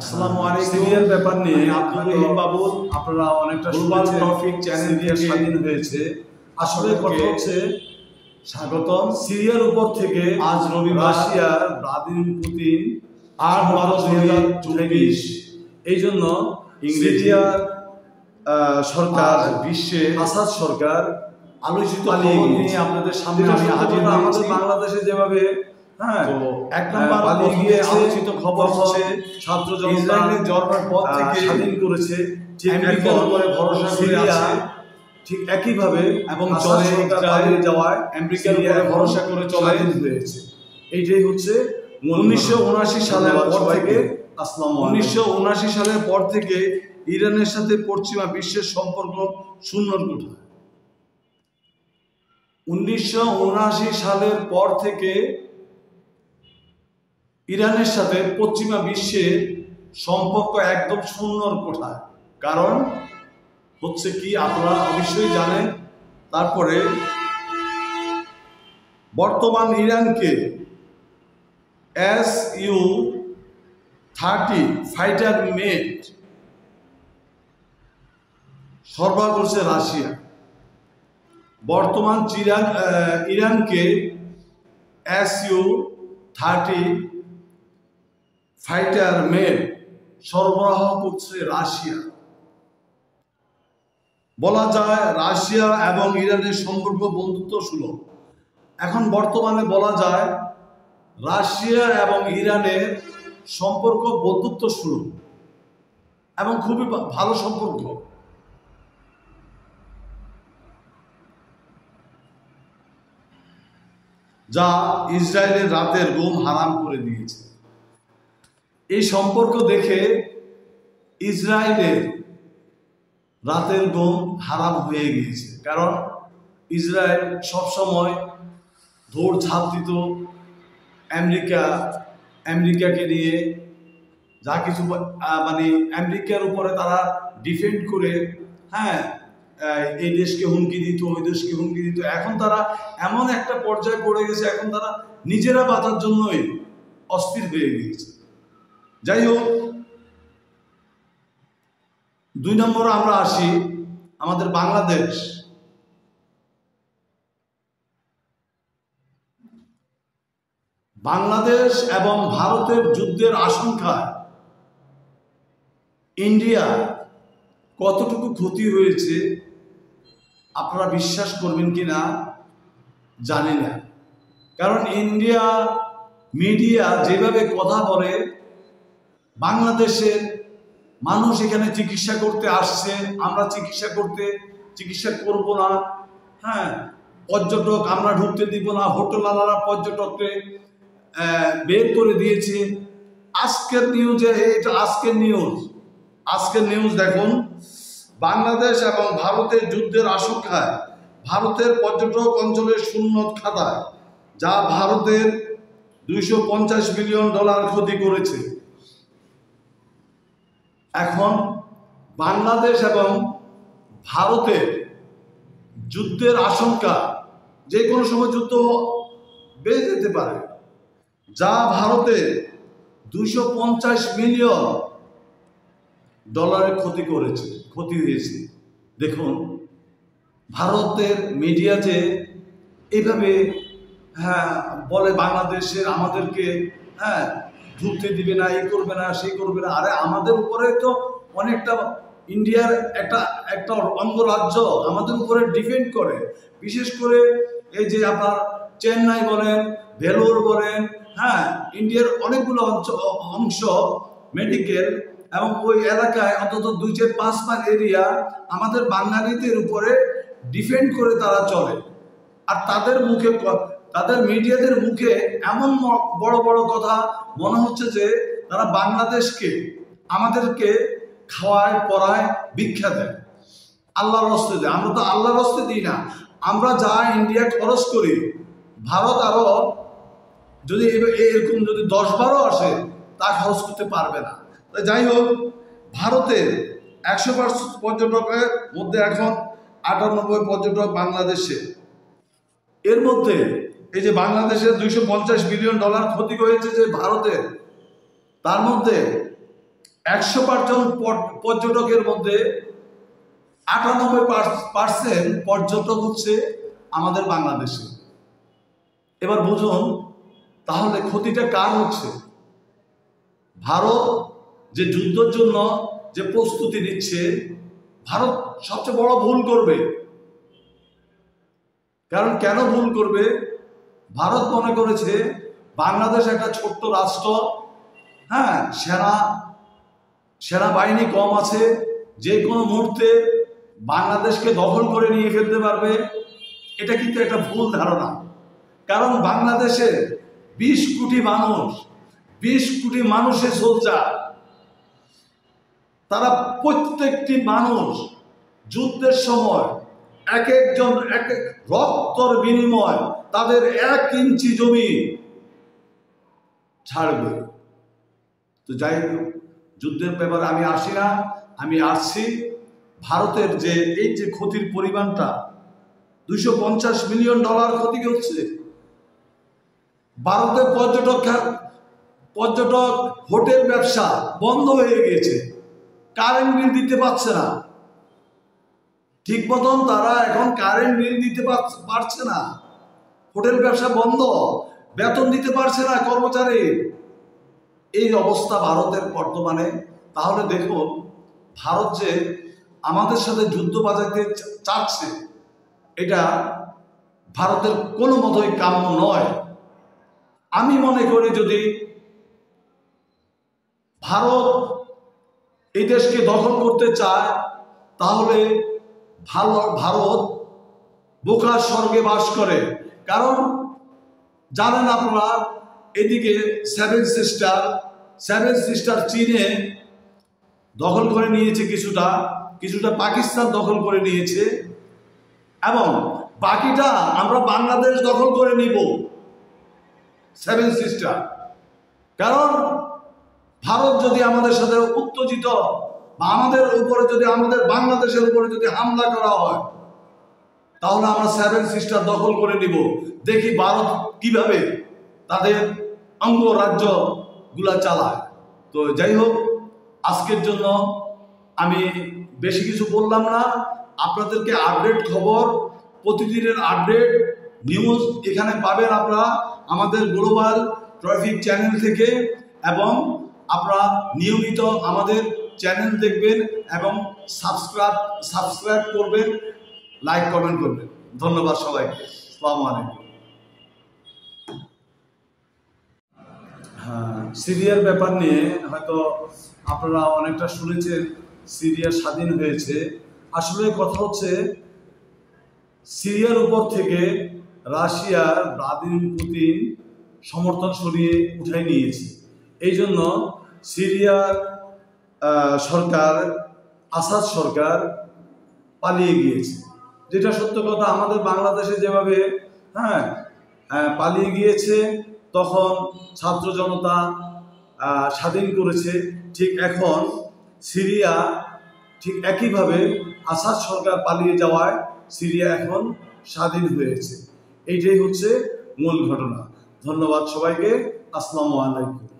আসসালামু আলাইকুম। সিরিয়াল ব্যাপার নিয়ে আব্দুল রহিম বাবুল, আপনারা অনেকটা গ্লোবাল টপিক চ্যানেল দিয়ে স্বাধীন হয়েছে। আসলে কথা হচ্ছে স্বাগতম। সিরিয়ার উপর থেকে আজ রবিবার রাশিয়ার ভ্লাদিমির পুতিন 8/12/2024 এই জন্য সিরিয়ার সরকার বিশ্বে আসাদ সরকার আলোচিত পালিয়ে খবর গিয়েছে। নিয়ে আপনাদের সামনে আমি হাজির আমাদের হয়েছি। বাংলাদেশে যেভাবে তো এক নম্বর পালিয়ে গিয়ে আলোচিত খবর হচ্ছে ছাত্র ইসরায়েলের জন্মের পর থেকে স্বাধীন করেছে, আমেরিকার উপরে ভরসা করে আছে। ঠিক একইভাবে এবং আসাদ চলে সরকার ইসরায়েল পালিয়ে যাওয়ায় আমেরিকার উপরে ভরসা করে চলে স্বাধীন হয়েছে। এইটাই হচ্ছে 1979 সালের পর থেকে 1979 সালের পর থেকে ইরানের সাথে পশ্চিমা বিশ্বের সম্পর্ক শূন্যর কোঠায়। 1979 সালের পর থেকে ইরানের সাথে পশ্চিমা বিশ্বের সম্পর্ক একদম শূন্যর কোঠায়। কারণ হচ্ছে কি আপনারা অবশ্যই জানেন। তারপরে বর্তমান ইরানকে Su-30 ফাইটার মেট সরবরাহ করছে রাশিয়া। বর্তমান ইরানকে Su-30 ফাইটার মেট সরবরাহ করছে রাশিয়া। বলা যায় রাশিয়া এবং ইরানের সম্পর্ক বন্ধুত্ব সুলভ। এখন বর্তমানে বলা যায় রাশিয়া এবং ইরানের সম্পর্ক বন্ধুত্ব সুলভ এবং খুবই ভালো সম্পর্ক। যা ইসরায়েলের রাতের ঘুম হারাম করে দিয়েছে। এই সম্পর্ক দেখে ইসরায়েলের রাতের ঘুম হারাম হয়ে গিয়েছে। কারণ ইসরায়েল সবসময় দৌড়ঝাঁপ দিত আমেরিকাকে নিয়ে, যা কিছু মানে আমেরিকার উপরে তারা ডিফেন্ড করে, হ্যাঁ, এই দেশকে হুমকি দিত, ওই দেশকে হুমকি দিত। এখন তারা এমন একটা পর্যায়ে পড়ে গেছে, এখন তারা নিজেরা বাঁচার জন্যই অস্থির হয়ে গিয়েছে। যাই হোক, 2 নম্বরে আমরা আসি আমাদের বাংলাদেশ। বাংলাদেশ এবং ভারতের যুদ্ধের আশঙ্কায় ইন্ডিয়া কতটুকু ক্ষতি হয়েছে আপনারা বিশ্বাস করবেন কিনা জানি না। কারণ ইন্ডিয়া মিডিয়া যেভাবে কথা বলে, বাংলাদেশের মানুষ এখানে চিকিৎসা করতে আসছে, আমরা চিকিৎসা করব না, হ্যাঁ, পর্যটক আমরা ঢুকতে দিব না, হোটেলওয়ালারা পর্যটককে বের করে দিয়েছে। আজকের নিউজে, এটা আজকের নিউজ দেখুন। বাংলাদেশ এবং ভারতের যুদ্ধের আশঙ্কায় ভারতের পর্যটক অঞ্চলের শূন্য খাতায়, যা ভারতের $250 বিলিয়ন ক্ষতি করেছে। এখন বাংলাদেশ এবং ভারতের যুদ্ধের আশঙ্কা, যে কোনো সময় যুদ্ধ বেড়ে যেতে পারে, যা ভারতের $250 মিলিয়ন ক্ষতি হয়েছে। দেখুন ভারতের মিডিয়া যে এইভাবে, হ্যাঁ, বলে বাংলাদেশের আমাদেরকে, হ্যাঁ, ঢুকতে দিবে না, এই করবে না, সেই করবে না। আরে আমাদের উপরে তো অনেকটা ইন্ডিয়ার একটা অঙ্গরাজ্য আমাদের উপরে ডিপেন্ড করে। বিশেষ করে এই যে আপনার চেন্নাই বলেন, ভেলোর বলেন, হ্যাঁ, ইন্ডিয়ার অনেকগুলো অংশ মেডিকেল এবং ওই এলাকায় অন্তত 2-5 মাইল এরিয়া আমাদের বাঙালিদের উপরে ডিপেন্ড করে তারা চলে। আর তাদের মিডিয়াদের মুখে এমন বড় বড় কথা, মনে হচ্ছে যে তারা বাংলাদেশকে, আমাদেরকে খাওয়ায়, পড়ায়, ভিক্ষা দেয়, আল্লাহর রাস্তায় দেয়। আমরা তো আল্লাহর রাস্তায় দিই না। আমরা যা ইন্ডিয়া খরচ করি, ভারত আরো যদি এরকম যদি 10-12 আসে, তা খরচ করতে পারবে না। যাই হোক, ভারতের 100% পর্যটকের মধ্যে এখন 98 পর্যটক বাংলাদেশে। এর মধ্যে এই যে বাংলাদেশের $250 বিলিয়ন ক্ষতি হয়েছে যে ভারতের, তার মধ্যে 100 জন পর্যটকের মধ্যে 98% পর্যটক হচ্ছে আমাদের বাংলাদেশে। এবার বুঝুন তাহলে ক্ষতিটা কার হচ্ছে? ভারত যে যুদ্ধের জন্য যে প্রস্তুতি নিচ্ছে, ভারত সবচেয়ে বড় ভুল করবে। কারণ কেন ভুল করবে? ভারত মনে করেছে বাংলাদেশ একটা ছোট্ট রাষ্ট্র, হ্যাঁ, সেনাবাহিনী কম আছে, যে কোনো মুহূর্তে বাংলাদেশকে দখল করে নিয়ে ফেলতে পারবে। এটা কিন্তু একটা ভুল ধারণা। কারণ বাংলাদেশে 20 কোটি মানুষ, 20 কোটি মানুষের সোলজার, তারা প্রত্যেকটি মানুষ যুদ্ধের সময় এক একজন এক রক্তর বিনিময় তাদের 1 ইঞ্চি জমি ছাড়বে। তো যাই হোক, যুদ্ধের ব্যাপারে আমি আসি না, আমি আসছি ভারতের যে এই যে ক্ষতির পরিমাণটা, $250 মিলিয়ন ক্ষতি হচ্ছে। ভারতের পর্যটক হোটেল ব্যবসা বন্ধ হয়ে গিয়েছে, কারেন্ট বিল দিতে পারছে না ঠিক মতন, তারা এখন কারেন্ট বিল দিতে পারছে না, হোটেল ব্যবসা বন্ধ, বেতন দিতে পারছে না কর্মচারী। এই অবস্থা ভারতের বর্তমানে। তাহলে দেখুন ভারত যে আমাদের সাথে যুদ্ধ বাজাতে চাচ্ছে, এটা ভারতের কোনো মতোই কাম্য নয়। আমি মনে করি যদি ভারত এই দেশকে দখল করতে চায়, তাহলে ভারত বোকার স্বর্গে বাস করে। কারণ জানেন আপনারা, এদিকে সেভেন সিস্টার চীনে দখল করে নিয়েছে, কিছুটা পাকিস্তান দখল করে নিয়েছে, এবং বাকিটা আমরা বাংলাদেশ দখল করে নিব, সেভেন সিস্টার। কারণ ভারত যদি আমাদের সাথে উত্তেজিত বা আমাদের উপরে যদি, আমাদের বাংলাদেশের উপরে যদি হামলা করা হয়, তাহলে আমরা সেভেন সিস্টার দখল করে নিব। দেখি ভারত কিভাবে তাদের অঙ্গরাজ্যগুলা চালায়। তো যাই হোক, আজকের জন্য আমি বেশি কিছু বললাম না। আপনাদেরকে আপডেট খবর, প্রতিদিনের আপডেট নিউজ এখানে পাবেন আপনারা আমাদের গ্লোবাল ট্রাফিক চ্যানেল থেকে, এবং আপনারা নিয়মিত আমাদের চ্যানেল দেখবেন এবং সাবস্ক্রাইব করবেন, লাইক কমেন্ট করবেন। ধন্যবাদ সবাইকে। আসসালামু আলাইকুম। হ্যাঁ, সিরিয়ার ব্যাপার নিয়ে হয়তো আপনারা অনেকটা শুনেছেন, সিরিয়া স্বাধীন হয়েছে। আসলে কথা হচ্ছে, সিরিয়ার উপর থেকে রাশিয়ার ভ্লাদিমির পুতিন সমর্থন সরিয়ে উঠাই নিয়েছে। এই জন্য সিরিয়ার সরকার, আসাদ সরকার পালিয়ে গিয়েছে। যেটা সত্য কথা, আমাদের বাংলাদেশে যেভাবে পালিয়ে গিয়েছে, তখন ছাত্র জনতা স্বাধীন করেছে, ঠিক এখন সিরিয়া ঠিক একইভাবে আসাদ সরকার পালিয়ে যাওয়ায় সিরিয়া এখন স্বাধীন হয়েছে। এইটাই হচ্ছে মূল ঘটনা। ধন্যবাদ সবাইকে। আসসালামু আলাইকুম।